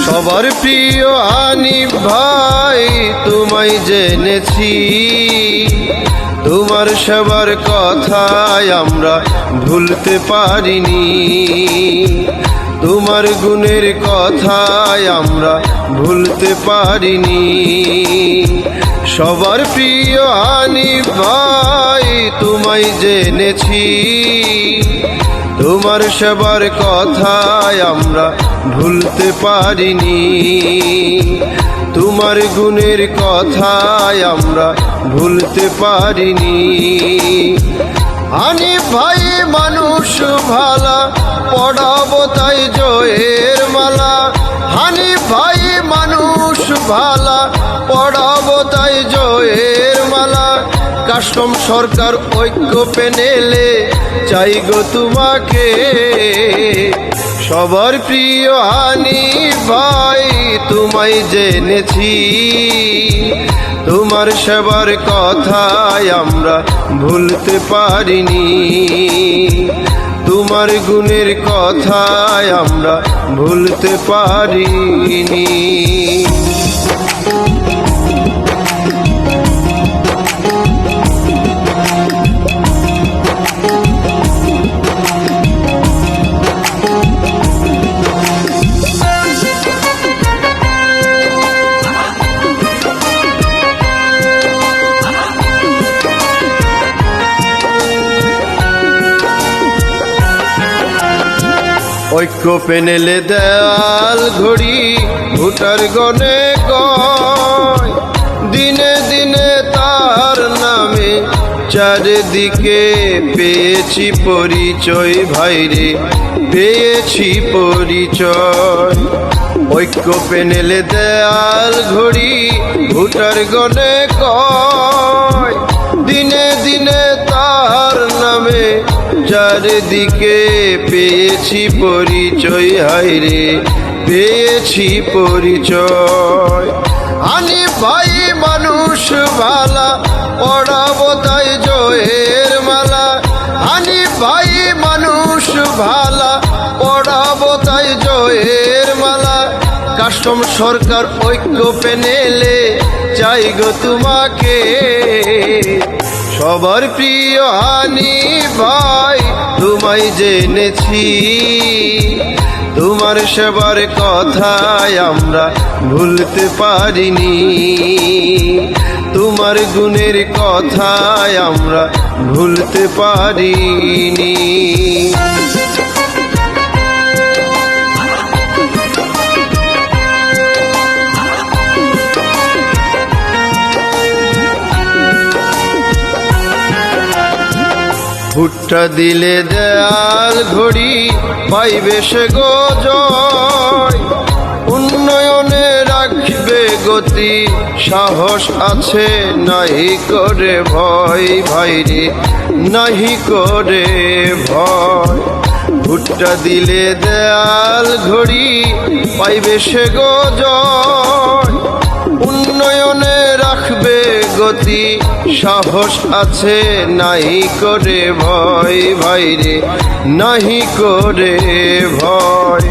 সবার প্রিয় হানিফ ভাই, তোমায় জেনেছি, তোমার সবার কথায় আমরা ভুলতে পারিনি, তোমার গুণের কথায় আমরা ভুলতে পারিনি। সবার প্রিয় হানিফ ভাই, তোমায় জেনেছি, তোমার সবার কথায় আমরা ভুলতে পারিনি, তোমার গুণের কথায় আমরা ভুলতে পারিনি। হানিফ ভাই মানুষ ভালা, পড়াবো তাই জয়ের মালা। হানিফ ভাই মানুষ ভালা, পড়াবো তাই জয়ের মালা। কাস্টম সরকার ঐক্য পেনেলে চাই গো তোমাকে, সবার প্রিয় হানিফ ভাই, তোমায় জেনেছি, তোমার সবার কথায় আমরা ভুলতে পারিনি, তোমার গুণের কথায় আমরা ভুলতে পারিনি। ঐক্য পেনেলে দেয়াল ঘড়ি, ভোটার গনে কয়, দিনে দিনে তার নামে চারিদিকে পেয়েছি পরিচয় ভাইরে, পেয়েছি পরিচয়। ঐক্য পেনেলে দেয়াল ঘড়ি, ভোটার গনে কয়, দিনে দিনে তার নামে চারিদিকে পেয়েছি পরিচয়, হায়রে পেয়েছি পরিচয়। হানিফ ভাই মানুষ ভালা, পড়াবো তাই জয়ের মালা। হানিফ ভাই মানুষ ভালা, পড়াবো তাই জয়ের মালা। কাস্টম সরকার ঐক্য পেনেলে চাই গো তোমাকে, সবার প্রিয় হানিফ ভাই, তোমায় জেনেছি, তোমার সবার কথায় আমরা ভুলতে পারিনি, তোমার গুণের কথায় আমরা ভুলতে পারিনি। ভুট্টা দিলে দেয়াল ঘড়ি, পাইবে সে গো জয়, উন্নয়নে রাখবে গতি, সাহস আছে নাহি করে ভয় ভাইরে, নাহি করে ভয়। ভুট্টা দিলে দেয়াল ঘড়ি, পাইবে সে গো জয়, উন্নয়নে রাখবে গতি, সাহস আছে নাহি করে ভয় ভাইরে, নাহি করে ভয়।